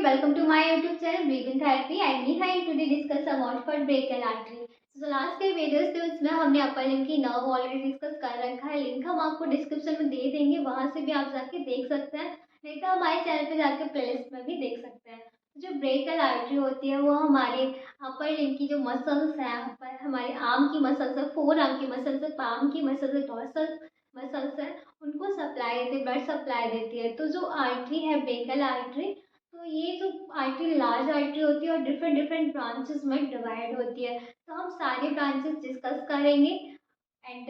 welcome to my YouTube channel Breathing Therapy. I am Neha and today discuss about for brachial artery. So last के videos थे उसमें हमने upper limb की nerve already discuss कर रखा है। Link हम आपको डिस्क्रिप्शन में दे देंगे, वहां से भी आप जाके देख सकते हैं, नहीं तो हमारे चैनल पे जाके प्लेलिस्ट में भी देख सकते हैं। जो ब्रेकियल आर्टरी होती है वो हमारे अपर लिम्ब की जो मसल्स है, हमारे आर्म की मसल्स है, फोर आर्म की मसल्स है, पाम की मसल्स है, डॉर्सल मसल्स है, उनको सप्लाई देती है, ब्लड सप्लाई देती है। तो जो आर्टरी है ब्रेकियल आर्टरी, तो ये जो आर्टरी लार्ज आर्टरी होती है और डिफरेंट डिफरेंट ब्रांचेस में डिवाइड होती है। तो हम सारे ब्रांचेस डिस्कस करेंगे एंड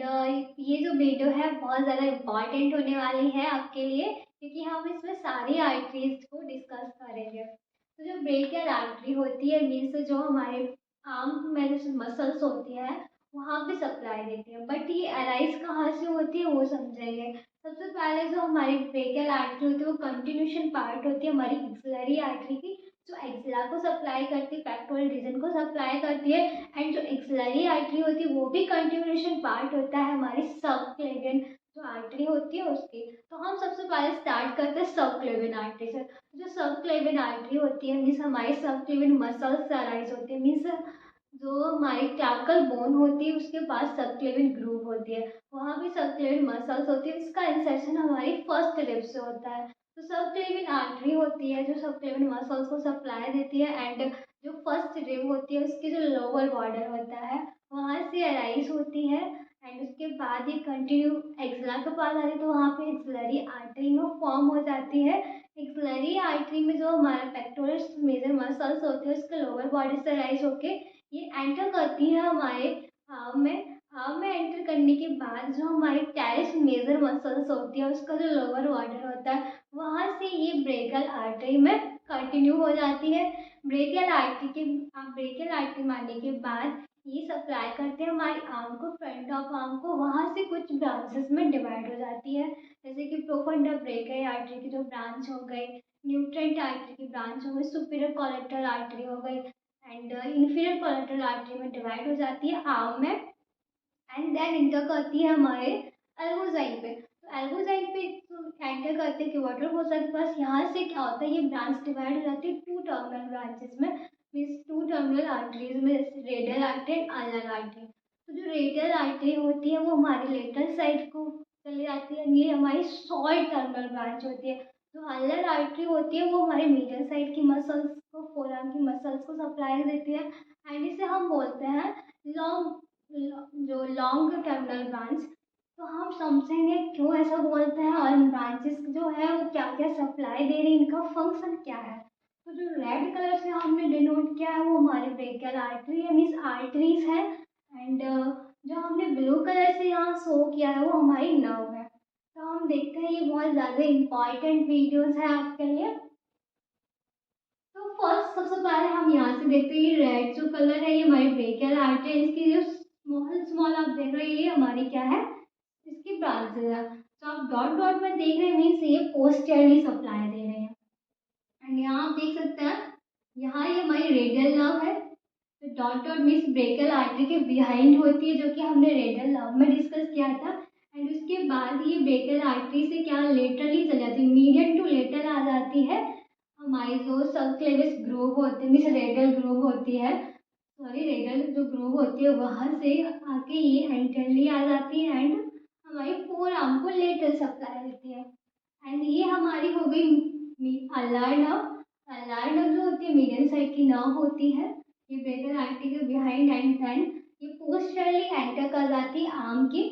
ये जो वीडियो है बहुत ज़्यादा इम्पॉर्टेंट होने वाली है आपके लिए, क्योंकि हम इसमें सारी आर्टरीज को डिस्कस करेंगे। तो जो ब्रेकियल आर्टरी होती है मीन्स जो हमारे आर्म में जो मसल्स होती है वहाँ पे सप्लाई देती है, बट ये अराइज कहाँ से होती है वो समझेंगे। सबसे पहले जो हमारी ब्रेकियल आर्टरी होती है वो कंटिन्यूशन पार्ट होती है हमारी एक्सिलरी आर्टरी की, जो एक्सिला को सप्लाई करती है, पेक्टोरल रीजन को सप्लाई करती है। एंड जो एक्सिलरी आर्टरी होती है वो भी कंटिन्यूशन पार्ट होता है हमारी सबक्लेवियन जो आर्टरी होती है उसकी। तो हम सबसे पहले स्टार्ट करते हैं सबक्लेवियन आर्टरी से। जो सबक्लेवियन आर्टरी होती है मीन्स हमारी सबक्लेवियन मसल्स से अराइज होती है, मीन्स जो हमारी क्लैविकल बोन होती है उसके पास सबक्लेवियन ग्रूव होती है, वहाँ भी सबक्लेवियन मसल्स होती है। इसका इंसेशन हमारी फर्स्ट रिब से होता है। तो सबक्लेवियन आर्टरी होती है जो सबक्लेवियन मसल्स को सप्लाई देती है एंड जो फर्स्ट रिब होती है उसकी जो लोअर बॉर्डर होता है वहाँ से अराइज होती है एंड उसके बाद ये कंटिन्यू एक्सिला के पास आती है, तो वहाँ पे एक्सिलरी आर्टरी में फॉर्म हो जाती है। एक्सिलरी आर्टरी में जो हमारा पेक्टोरस मेजर मसल्स होते हैं उसके लोअर बॉडी से अराइज होके ये एंटर करती है हमारे आर्म में। आर्म में एंटर करने के बाद जो हमारी टेरिस मेजर मसल्स होती है उसका जो लोअर बॉर्डर होता है वहाँ से ये ब्रेकियल आर्टरी में कंटिन्यू हो जाती है। ब्रेकियल आर्टरी के आप ब्रेकियल आर्टरी मारने के बाद ये सप्लाई करते हैं हमारे आर्म को, फ्रंट ऑफ आर्म को, वहाँ से कुछ ब्रांचेस में डिवाइड हो जाती है, जैसे कि प्रोफंडा ब्रेकियल आर्टरी की जो ब्रांच हो गई, न्यूट्रेंट आर्टरी की ब्रांच हो गई, सुपीरियर कोलेटरल आर्टरी हो गई एंड इन्फीरियर कोलेटरल आर्टरी में डिवाइड हो जाती है आर्म में एंड देन इंटर करती है हमारे एल्बोजाइन पे। तो एल्बोजाइन पे एंटर करते हैं वाटर फोसा के पास। यहाँ से क्या होता है ये ब्रांच डिवाइड हो जाती है टू टर्मिनल ब्रांचेस में, मीन्स टू टर्मिनल आर्टरीज में, radial artery and ulnar artery. तो जो रेडियल आर्टरी होती है वो हमारी लेटरल साइड को चली जाती है, ये हमारी शॉर्ट टर्मिनल ब्रांच होती है। जो अल्नर आर्टरी होती है वो हमारे मीडियल साइड की मसल्स को, फोरआर्म की मसल्स को सप्लाई देती है एंड इसे हम बोलते हैं लॉन्ग, जो लॉन्ग टर्मिनल ब्रांच। तो हम समझेंगे क्यों ऐसा बोलते हैं और ब्रांचेस जो है वो क्या क्या सप्लाई दे रही है, इनका फंक्शन क्या है। तो जो रेड कलर से हमने डिनोट किया है वो हमारी ब्रेकियल आर्टरी है, मीन्स आर्टरीज है एंड जो हमने ब्लू कलर से यहाँ शो किया है वो हमारी नर्व है। तो हम देखते हैं ये बहुत ज़्यादा इंपॉर्टेंट वीडियोस है आपके लिए। तो फर्स्ट सबसे पहले हम यहाँ से देखते हैं ये रेड जो कलर है ये हमारी ब्रेकियल आर्टरी है, इसकी जो स्मॉल स्मॉल आप देख रहे हैं ये हमारी क्या है, इसकी ब्रांचेज है। तो आप डॉट डॉट में देख रहे हैं मीन्स ये पोस्टरली सप्लाई दे रहे हैं एंड यहाँ आप देख सकते हैं यहाँ ये हमारी रेडियल नर्व है। तो dot dot means brachial artery के बिहाइंड होती है, जो कि हमने रेडियल नर्व में डिस्कस किया था एंड उसके बाद ये ब्रेकियल आर्टरी से क्या लेटरली चल जाती है, मीडियन टू लेटर आ जाती है हमारी जो सबक्लेवियस ग्रूव होती है, मीन्स रेडियल ग्रूव होती है, सॉरी रेडियल जो ग्रूव होती है वहाँ से आके ये एंटरली आ जाती है एंड हमारी फोर आर्म को लेटर सप्लाई देती है। एंड ये हमारी हो गई अल्नार नर्व। अल्नार नर्व जो होती है मीडियल साइड की नर्व होती है, ये ब्रेकियल आर्टरी के बिहाइंड एंड देन ये पोस्टरली एंटर कर जाती है आर्म की।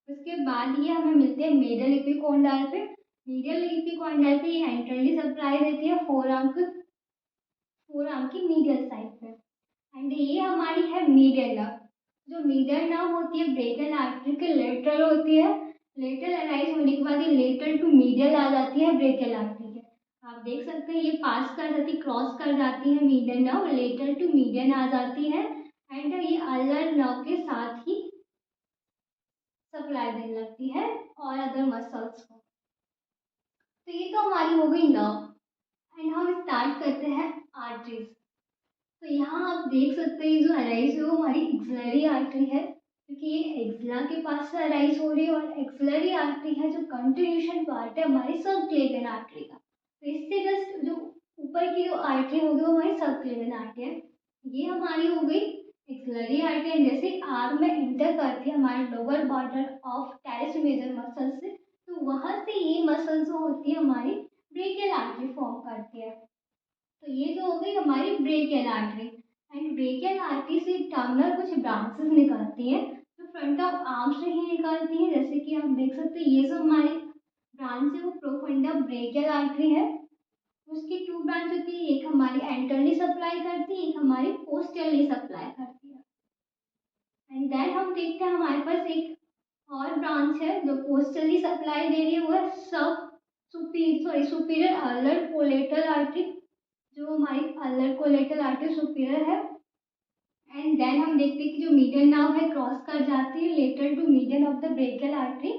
उसके बाद ये हमें मिलते हैं मिडल एपिकोंडाइल पे। मिडल एपिकोंडाइल पे ये एंटरली सप्लाई देती है फोर आर्म की मीडियल साइड पे एंड ये हमारी है मीडियल नर्व। जो मीडियल नर्व होती है ब्रेकियल आर्टरी के लेटरल होती है, लेटरल अराइज होने के बाद ये लेटरल टू मीडियल आ जाती है ब्रेकियल आर्टरी के। आप देख सकते हैं ये पास कर जाती, क्रॉस कर जाती है medial nerve, lateral to medial आ जाती है एंड ये अल्नर नर्व के साथ ही सप्लाई देने लगती है और अदर मसल्स को। तो ये तो हमारी हो गई नर्व एंड हम स्टार्ट करते हैं आर्टरीज। तो यहाँ आप देख सकते हैं जो अराइज है वो हमारी एक्सिलरी आर्टरी है, क्योंकि ये एक्सिला के पास से अराइज हो रही है और एक्सिलरी आर्टरी है जो कंटिन्यूशन पार्ट है हमारी सबक्लेवियन आर्टरी का। तो इससे जस्ट जो ऊपर की जो आर्टरी होगी वो हमारी सबक्लेवियन आर्टरी है। ये हमारी हो गई एक्सिलरी आर्टरी। जैसे आर्म में इंटर करती है हमारे lower border of teres major muscle से, तो वहाँ से ये मसल जो होती है हमारी ब्रेकियल आर्टरी फॉर्म करती है। तो ये जो हो गई हमारी brachial artery. And brachial artery से टर्मिनल कुछ ब्रांचेस निकलती हैं जो फ्रंट ऑफ आर्म से ही निकलती है। जैसे कि आप देख सकते हैं ये जो हमारी ब्रांच है वो प्रोफंडा ब्रेकियल आर्टरी है। उसकी टू ब्रांच होती है, एक हमारी एंटरली सप्लाई करती है, एक हमारी पोस्टरली सप्लाई करती है। एंड देन हम देखते हैं हमारे पास एक और ब्रांच है जो पोस्टरली सप्लाई दे रही है, वो है सब सुपीरियर अल्लर कोलेटरल आर्टरी, जो हमारी अल्लर कोलेटरल आर्टरी सुपीरियर है। एंड देन हम देखते हैं कि जो मीडियन नार्व है क्रॉस कर जाती है lateral to median of the brachial artery.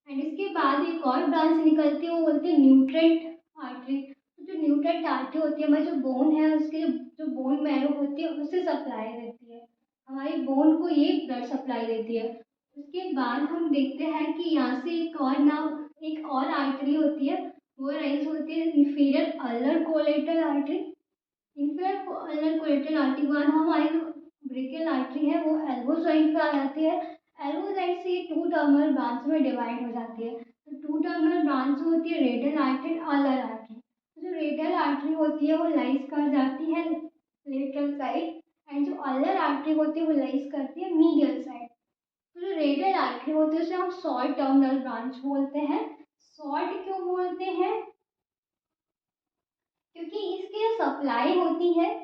And इसके बाद एक और ब्रांच निकलती है, वो बोलते हैं न्यूट्रेंट आर्टरी। तो जो न्यूट्रेंट आर्टरी होती है हमारी जो बोन है उसके जो बोन मैरो होती है उससे सप्लाई देती है, हमारी बोन को ये ब्लड सप्लाई देती है। उसके बाद हम देखते हैं कि यहाँ से एक और आर्टरी होती है, वो राइज होती है इंफीरियर अल्लर कोलेटरल आर्टरी। इंफीरियर अल्लर कोलेटरल आर्टरी के बाद हमारी जो ब्रेकियल आर्टरी है वो एल्बो जॉइंट पे आ जाती है। एल्बो जॉइंट से ये टू टर्मिनल ब्रांच में डिवाइड हो जाती है। तो टू टर्मिनल ब्रांच जो होती है रेडियल आर्टरी अल्लर आर्टरी। तो जो रेडियल आर्टरी होती है वो लाइज कर जाती है लेटरल साइड, एंड जो अल्लर आर्टरी होती है वो लाइज करती है मीडियल साइड। तो जो रेडियल आर्टरी होती है उसे हम शॉर्ट टर्मिनल ब्रांच बोलते हैं। शॉर्ट क्यों बोलते हैं? क्योंकि इसकी जो सप्लाई होती है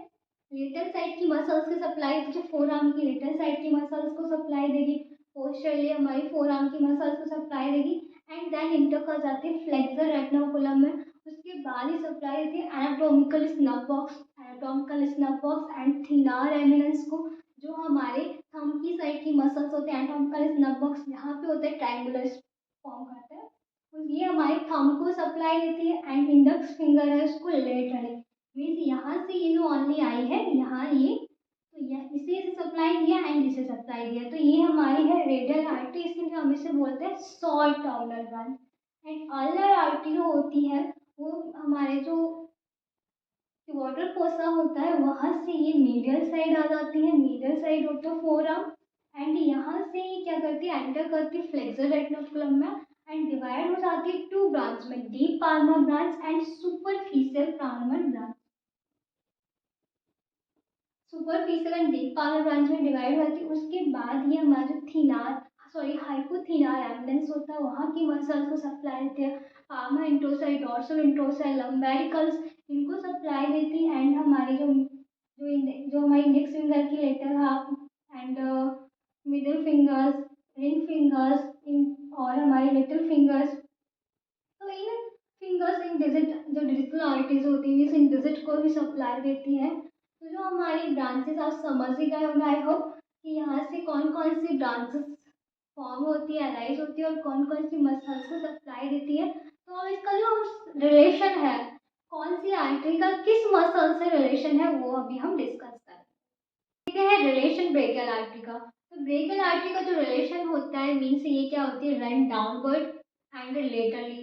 लेटर साइड की मसल्स की सप्लाई, जो फोर आर्म की लेटर साइड की मसल्स को सप्लाई देगी, पोस्टरली हमारी फोर आर्म की मसल्स को सप्लाई देगी। एंड देन इंटर कर जाती है फ्लेक्सर रेटिकुलम में। उसके बाद ही सप्लाई देती है anatomical snuff box and thenar eminence को, जो हमारे थंब की साइड की मसल्स होते हैं। एनाटॉमिकल स्नफ बॉक्स यहाँ पे होता है, ट्रायंगुलर फॉर्म करता है, तो ये हमारे थंब को सप्लाई देती है। एंड इंडेक्स फिंगर है उसको लेटरली, मीन्स यहाँ से ये जो ओनली आई है यहाँ ये, तो यह इसे सप्लाई दिया एंड इसे सप्लाई दिया, तो ये हमारी है रेडियल आर्टरी, इसलिए हम इसे बोलते हैं शॉर्ट टर्मिनल ब्रांच। एंड अल्लर आर्टरी जो होती है वो हमारे जो वाटर फोसा होता है वहाँ से ये मीडियल साइड आ जाती है, medial side of the four arm. And यहाँ से ये क्या करती है, एंटर करती है फ्लेक्सर रेटिकुलम में एंड डिवाइड हो जाती है टू ब्रांच में, deep Palmer branch and superficial Palmer branch. Superficial and deep Palmer branch में डिवाइड होती है। उसके बाद ये हमारा जो हाइपोथिनार एमिनेंस होता है वहाँ की मसल्स को सप्लाई देते हैं, पाल्मर इंटोसाइड, डॉर्सल इंटोसाइड, लंबेरिकल्स, इनको सप्लाई देती है। एंड हमारी जो हमारी इंडेक्स फिंगर की lateral half and middle fingers, ring fingers इन और हमारी लिटिल फिंगर्स, तो इन फिंगर्स इन डिजिट जो डिजिटल आर्टरीज होती है इन डिजिट को भी सप्लाई देती है। तो जो हमारी ब्रांचेस आप समझ ही गए होंगे आई होप कि यहाँ से कौन कौन सी ब्रांचेस फॉर्म होती है, अराइज होती है और कौन कौन सी मसल्स को सप्लाई देती है। तो अब इसका जो रिलेशन है कौन सी आर्टरी का किस मसल से रिलेशन है वो अभी हम डिस्कस देखते हैं। रिलेशन ब्रेकियल आर्टरी का, तो ब्रेकियल आर्टरी का जो रिलेशन होता है मीन्स ये क्या होती है, run downward and laterally.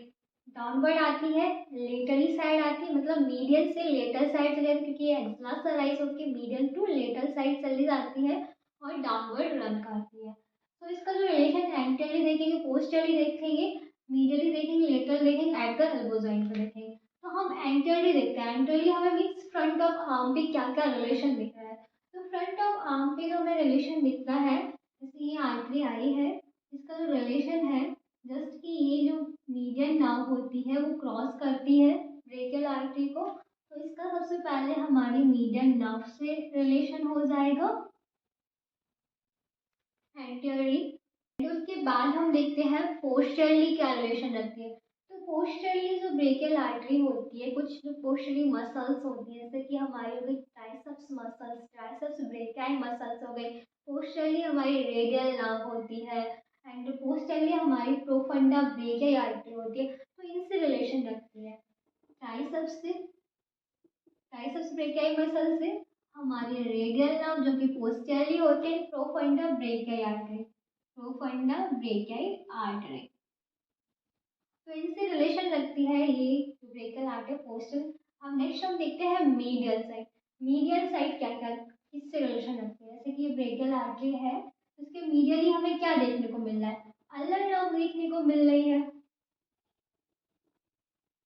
Downward आती है, लेटरली साइड आती है, मतलब मीडियन से लेटर साइड चले जाती है, क्योंकि ये एक्सला सराइज होकर मीडियन टू लेटर साइड चली जाती है और डाउनवर्ड रन करती है। तो इसका जो रिलेशन एंटेरियरली देखेंगे, पोस्टरली देखेंगे, मीडियली देखेंगे, लेटर देखेंगे, एट द एल्बो जॉइंट पे देखेंगे। तो हम एंटेरियरली देखते हैं, एंटेरियरली हमें मीन्स फ्रंट ऑफ आर्म पे क्या क्या रिलेशन दिख रहा है। तो फ्रंट ऑफ आर्म पे जो हमें रिलेशन दिखता है, जैसे ये आर्टरी आई है, इसका जो रिलेशन है जस्ट कि ये जो मीडियन नर्व होती है वो क्रॉस करती है ब्रेकियल आर्टरी को, तो इसका सबसे पहले हमारी मीडियन नर्व से रिलेशन हो जाएगा एंटीरियरली। उसके बाद हम देखते हैं पोस्टरली क्या रिलेशन रखती है। तो पोस्टरली जो ब्रेकियल आर्टरी होती है, कुछ जो पोस्टरली मसल्स होती है जैसे कि हमारी हो गई triceps muscles, triceps brachii muscles हो गई, पोस्टरली हमारी रेडियल नर्व होती है एंड पोस्टरली हमारी प्रोफंडा ब्रेकियाई आर्टरी होती है, तो इनसे रिलेशन रखती है। ट्राइसेप्स ब्रेकियाई मसल से हमारी रेडियल नर्व जो कि पोस्टरली होते हैं, profunda brachii artery, profunda brachii artery, तो इनसे रिलेशन रखती है ये ब्रेकियल आर्टरी पोस्टल। अब नेक्स्ट हम देखते हैं मीडियल साइड। मीडियल साइड क्या क्या किससे रिलेशन रखती है, जैसे कि ये ब्रेकियल आर्टरी है, इसके मीडियली हमें क्या देखने को मिल रहा है, अल्लर नर्व देखने को मिल रही है।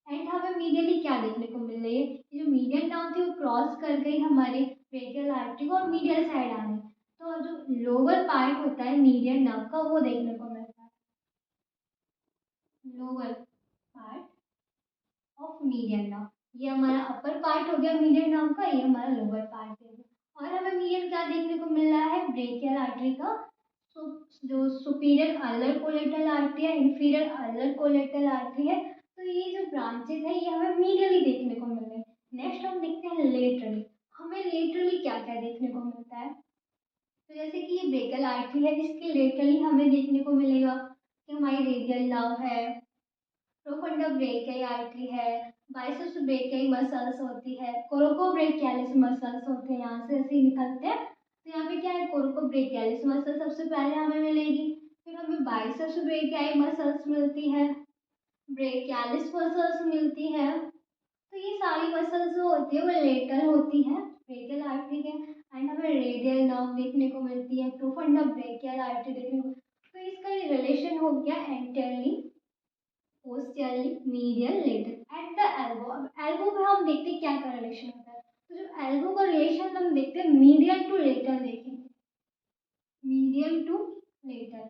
एंड हमें मीडियली क्या देखने को मिल रही है, ये जो मीडियन नर्व थी वो क्रॉस कर गई हमारे ब्रेकियल आर्टरी को और मीडियल साइड आ गई, तो जो लोअर पार्ट होता है मीडियन नर्व का वो देखने को मिलता है, lower part of median nerve. ये हमारा अपर पार्ट हो गया मीडियन नर्व का, ये हमारा लोअर पार्ट है। और हमें मीडियन क्या देखने को मिल रहा है, ब्रेकियल आर्टरी का जो सुपीरियर अल्लर कोलेटरल आर्टरी है, इंफीरियर अल्लर कोलेटरल आर्टरी है, तो ये जो ब्रांचेस है ये हमें मीडियली देखने को मिल रहे हैं। नेक्स्ट हम देखते हैं लेटरली, हमें लेटरली क्या क्या देखने को मिलता है, तो जैसे कि ये ब्रेकियल आर्टरी है, इसके लेटरली हमें देखने को मिलेगा कि हमारी रेडियल नर्व है, प्रोफंडा ब्रेकियाई आर्टरी है, बाइसेप्स ब्रेकियाई मसल्स होती है, कोरोकोब्रेकियालिस मसल्स होते हैं, यहाँ से ऐसे ही निकलते हैं। तो यहाँ पे क्या है, कोरोकोब्रेकियालिस मसल सबसे पहले हमें मिलेगी, फिर हमें बाइसेप्स ब्रेकियाई मसल्स मिलती है, ब्रेकियालिस मसल्स मिलती है। तो ये सारी मसल्स जो होती है वो लेटरल होती है ब्रेकियल आर्टरी के। एंड हमें रेडियल नर्व देखने को मिलती है, प्रोफंडा ब्रेकियल आर्टरी देखने को। तो इसका रिलेशन हो गया anteriorly, posteriorly, medial, lateral at the elbow. अब एल्बो में हम देखते हैं क्या क्या रिलेशन होता है, तो जो एल्बो का रिलेशन हम देखते हैं मीडियल टू लेटर देखेंगे, मीडियल टू लेटर।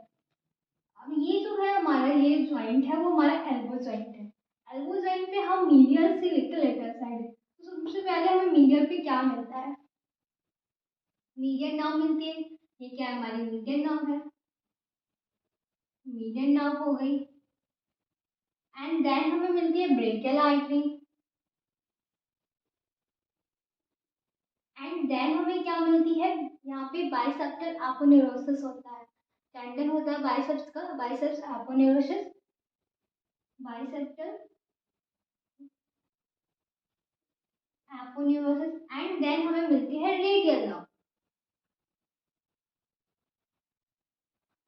अब ये जो है हमारा ये ज्वाइंट है वो हमारा एल्बो ज्वाइंट है। एल्बो ज्वाइंट पे हम मीडियल से लेकर लेटर साइड है, तो सबसे पहले हमें मीडियल पे क्या मिलता है, मीडियन नर्व मिलती है, ये क्या है हमारी मीडियन नर्व है, मीडियन नर्व हो गई। एंड देन हमें मिलती है ब्रेकियल आर्टरी, एंड देन हमें क्या मिलती है, यहाँ पे बाइसेप्टल एपोनेउरोसिस होता है, टेंडन होता है बाइसेप्स का, बाइसेप्स एपोनेउरोसिस, बाइसेप्टल एपोनेउरोसिस। एंड देन हमें मिलती है रेडियल नर्व।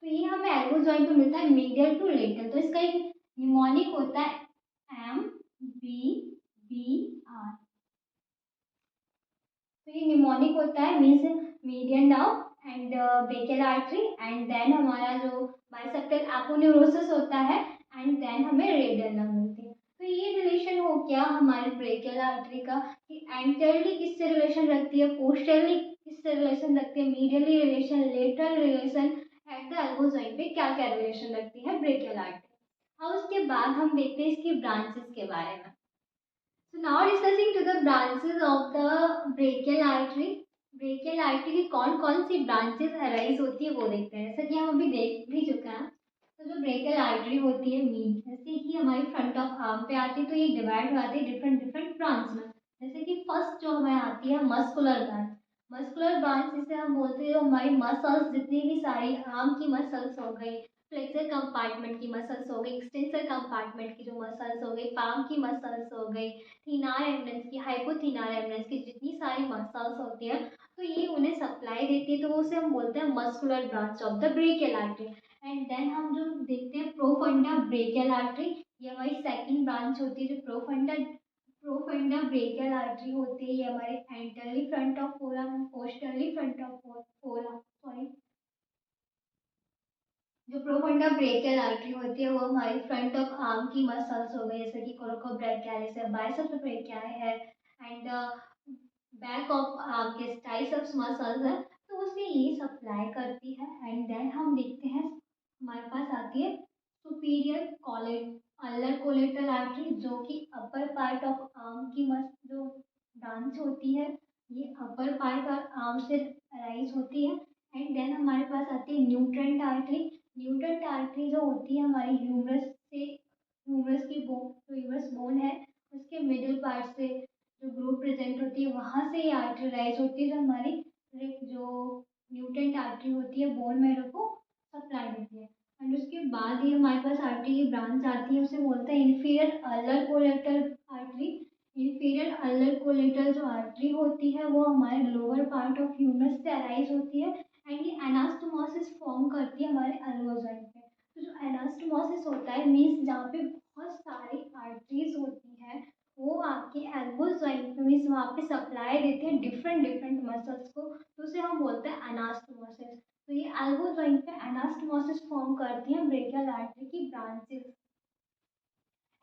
तो ये हमें एल्बो जॉइंट पे मिलता है मीडियल टू लेटर, तो इसका एक निमोनिक होता है MBBR। तो ये निमोनिक होता है, means median nerve and brachial artery, and then हमारा जो बाइसेप्टल एपोन्यूरोसिस होता है, एंड देन हमें रेडियल नर्व मिलती है। तो ये रिलेशन हो गया हमारे ब्रेकियल आर्टरी का कि एंटरली किससे रिलेशन रखती है, पोस्टरली किससे रिलेशन रखती है, medially relation, lateral relation, eight the elbow joint पे क्या क्या रिलेशन रखती है ब्रेकियल आर्टरी। अब उसके बाद हम देखते हैं इसकी ब्रांचेस के बारे में। So now discussing to the branches of the brachial artery. Brachial artery की कौन कौन सी ब्रांचेस अराइज होती है वो देखते हैं, जैसे कि हम अभी देख भी चुके हैं। तो जो ब्रेकियल आर्टरी होती है मीन, जैसे कि हमारी फ्रंट ऑफ आर्म पे आती है, तो ये डिवाइड हो जाती है डिफरेंट डिफरेंट ब्रांच में। जैसे कि फर्स्ट जो हमें आती है मस्कुलर ब्रांच, मस्कुलर ब्रांच जिसे हम बोलते हैं, जो हमारी मसल्स जितनी भी सारी आर्म की मसल्स हो गई, फ्लेक्सर कंपार्टमेंट की मसल्स हो गई, एक्सटेंसर कंपार्टमेंट की जो मसल्स हो गई, पाम की मसल्स हो गई, थीनार एमनेस की, हाइपोथीनार एमनेस की जितनी सारी मसल्स होती है, तो ये उन्हें सप्लाई देती है, तो उसे हम बोलते हैं muscular branch of the brachial artery. And then हम जो देखते हैं प्रोफंडा ब्रेकियल आर्टरी, ये हमारी सेकंड ब्रांच होती है, जो प्रोफंडा प्रोफंडा ब्रेकियल आर्टरी होती है, ये हमारे anteriorly front of forearm and posteriorly front of forearm, sorry, जो प्रोफंडा ब्रेकियल आर्टरी होती है वो हमारी फ्रंट ऑफ आर्म की मसल्स हो गई, जैसे कि कोरोकोब्रेकियालिस है, बाइसेप्स ब्रेकियाई है, एंड बैक ऑफ आर्म के ट्राइसेप्स मसल्स है, तो उसे ये सप्लाई करती है। एंड देन हम देखते हैं हमारे पास आती है सुपीरियर कोलेट अल्लर कोलेटरल आर्टरी, जो कि अपर पार्ट ऑफ आर्म की मस जो ब्रांच होती है, ये अपर पार्ट और आर्म से अराइज होती है। एंड देन हमारे पास आती है न्यूट्रेंट आर्टरी। न्यूट्रेंट आर्टरी जो होती है हमारी ह्यूमरस से, ह्यूमरस की बोन, जो ह्यूमरस बोन है उसके मिडिल पार्ट से जो ग्रुप प्रेजेंट होती है वहाँ से ये आर्टरी राइज होती है, जो हमारी जो न्यूट्रेंट आर्टरी होती है बोन मैरो को सप्लाई देती है। एंड उसके बाद ही हमारे पास आर्टरी की ब्रांच आती है, उसे बोलते हैं इन्फीरियर अल्लर कोलेटरल आर्टरी। इन्फीरियर अल्लर कोलेटरल जो आर्टरी होती है वो हमारे लोअर पार्ट ऑफ ह्यूमरस से अराइज होती है, एंड ये एनास्टोमोसिस फॉर्म करती है हमारे एल्बो जॉइंट पे। तो जो एनास्टोमोसिस होता है मीन्स जहाँ पे बहुत सारी आर्टरीज होती हैं वो आपके एल्बो जॉइंट में वहाँ पे सप्लाई देते हैं डिफरेंट डिफरेंट मसल्स को, तो उसे हम बोलते हैं एनास्टोमोसिस। तो ये एल्बो जॉइंट पे एनास्टोमोसिस फॉर्म करती हैं ब्रेकियल आर्टरी की ब्रांचेस।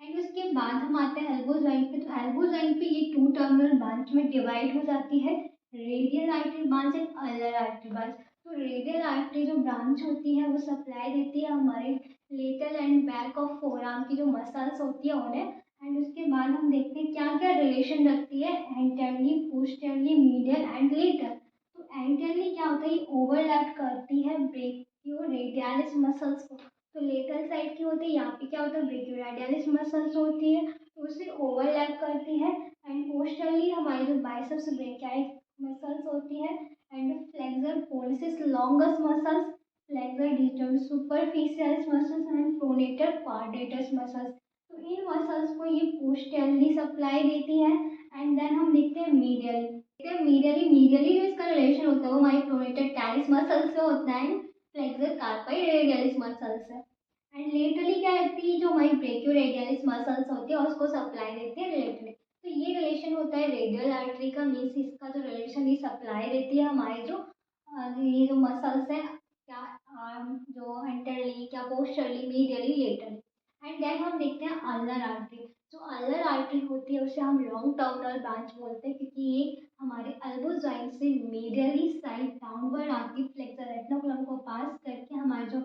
एंड उसके बाद हम आते हैं एल्बो जॉइंट पे। तो एल्बो जॉइंट पे ये टू टर्मिनल ब्रांच में डिवाइड हो जाती है, radial artery branch and ulnar artery branch. तो रेडियल आर्टरी जो ब्रांच होती है वो सप्लाई देती है हमारे lateral and back of forearm की जो मसल्स होती है उन्हें। एंड उसके बाद हम देखते हैं क्या क्या रिलेशन रखती है एंटरली, पोस्टरली, मीडियल एंड लेटर। तो एंटरली क्या होता है, ये ओवरलैप करती है ब्रेकियो रेडियलिस मसल्स को। तो लेटरल साइड की होती है, यहाँ पे क्या होता है ब्रेकियोरेडियलिस मसल्स होती है, तो उसे ओवरलैप करती है। एंड पोस्टरली हमारी जो बाइसेप्स ब्रेकियाई मसल्स होती है, and flexor policies longus muscles, flexor digital superficialis muscles and pronator quadratus muscles. तो इन मसल्स को ये पोस्टरली सप्लाई देती है। एंड देन हम देखते हैं मीडियली। मीडियली मीडियली जो इसका रिलेशन होता है वो हमारी प्रोनेटर टैलिस मसल्स से होता है, फ्लेक्सर कार्पाई रेडियलिस मसल्स है। एंड लेटरली क्या लगती है, जो हमारी ब्रेकियोरेडियलिस मसल्स होती है उसको सप्लाई देती है लेटरली। तो ये रिलेशन होता है रेडियल आर्टरी का, मीन्स इसका जो रिलेशन ये सप्लाई देती है हमारे जो ये जो मसल्स है, क्या आर्म जो एंटरली, क्या पोस्टरली, मीडियली, लेटरली। एंड देन हम देखते हैं अल्नर आर्टरी। जो अल्नर आर्टरी होती है उसे हम लॉन्ग टर्मिनल ब्रांच बोलते हैं, क्योंकि ये हमारे एल्बो जॉइंट से मीडियली साइड डाउनवर्ड आती, फ्लेक्सर रेटिकुलम को पास करके हमारे जो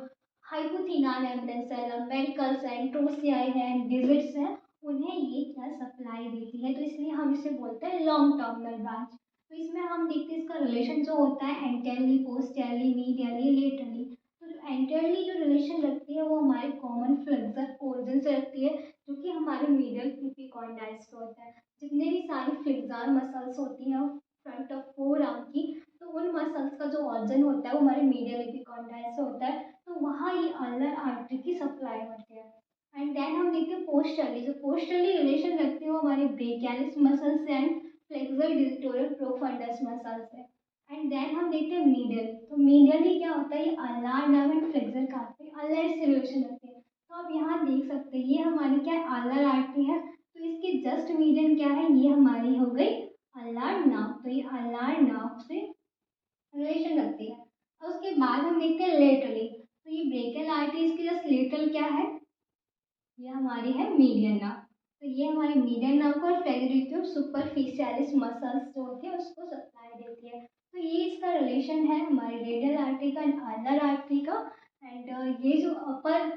हाइपोथेनाल एम्बुलेंस है, लंबेरिकल्स है, इंट्रोसियाई है, डिजिट्स है, उन्हें ये क्या सप्लाई देती है, तो इसलिए हम इसे बोलते हैं लॉन्ग टर्मिनल ब्रांच। तो इसमें हम देखते हैं इसका रिलेशन जो होता है एंटेरली, पोस्टरली, मीडियली, लेटरली। तो जो एंटेरली जो रिलेशन रखती है वो हमारे कॉमन फ्लेक्सर ओरिजिन से रखती है, जो कि हमारे मीडियल एपिकॉन्डाइल्स पे होता है। जितने भी सारी फ्लेक्सर मसल्स होती हैं फ्रंट ऑफ फोर आर्म की, तो उन मसल्स का जो ऑर्जन होता है वो हमारे मीडियल एपिकॉन्डाइल्स से होता है, तो वहाँ ये अल्नर आर्टरी की सप्लाई होती है। एंड देन हम देखते हैं पोस्टरली। जो पोस्टरली रिलेशन रखती है वो हमारे ब्रेकियलिस मसल्स से एंड फ्लेक्सर डिजिटोरियल प्रोफंडस मसल्स से। एंड देन हम देखते हैं मीडियल। तो मीडियली क्या होता है, ये ulnar nerve and flexor carpe ulnar से रिलेशन रखते हैं। तो आप यहाँ देख सकते हैं ये हमारी क्या है, अल्नर आर्टरी है। तो इसके जस्ट मीडियन क्या है, ये हमारी हो गई अल्नार नार्व। तो ये अल्नार नार्व से रिलेशन रखती है। और उसके बाद हम देखते हैं लेटरली। तो ये ब्रेकियल आर्टरीज की जस्ट लेटरल क्या है, ये हमारी है मीडियन नर्व। तो ये हमारी मीडियन नर्व को और फ्लेक्सर सुपरफिशियलिस मसल्स जो होती है उसको सप्लाई देती है। तो ये इसका रिलेशन है हमारी रेडियल आर्टरी का एंड अल्नर आर्टरी का। एंड ये जो upper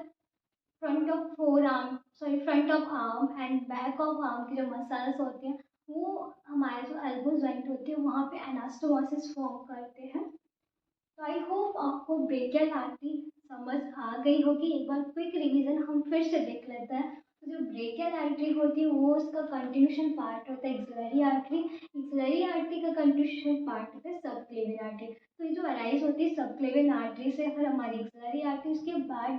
front of forearm, sorry front of arm and back of arm की जो मसल्स होते हैं वो हमारे जो एल्बो जॉइंट होती है वहाँ पे एनास्टोमोसिस फॉर्म करते हैं। तो आई होप आपको ब्रेकियल आर्टरी समझ आ गई होगी। एक बार क्विक रिवीजन हम फिर से देख लेते हैं। तो जो ब्रेकियल आर्टरी होती है वो उसका कंटिन्यूशन पार्ट होता है एक्सिलरी आर्टरी। एक्सिलरी आर्टरी का कंटिन्यूशन पार्ट होता है सबक्लेवियन आर्टरी। तो ये जो अराइज होती है सबक्लेवियन आर्टरी से, फिर हमारी एक्सिलरी आर्टरी, उसके बाद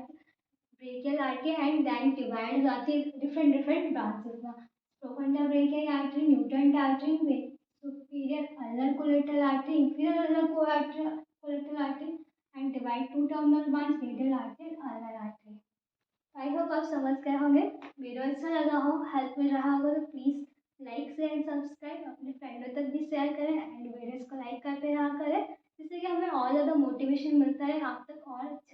brachial artery and then divide हो जाती है डिफरेंट डिफरेंट ब्रांचेस में। Profunda brachial artery, nutrient artery, superior ulnar collateral artery, inferior ulnar collateral artery, and divide to terminal branch, radial artery, ulnar artery. I hope आप समझ गए होंगे। Video अच्छा लगा हो, हेल्प मिल रहा होगा तो please like share and subscribe अपने फ्रेंडों तक भी शेयर करें एंड वीडियोज़ को लाइक करते रहा करें, जिससे कि हमें और ज़्यादा मोटिवेशन मिलता है आप तक और अच्छा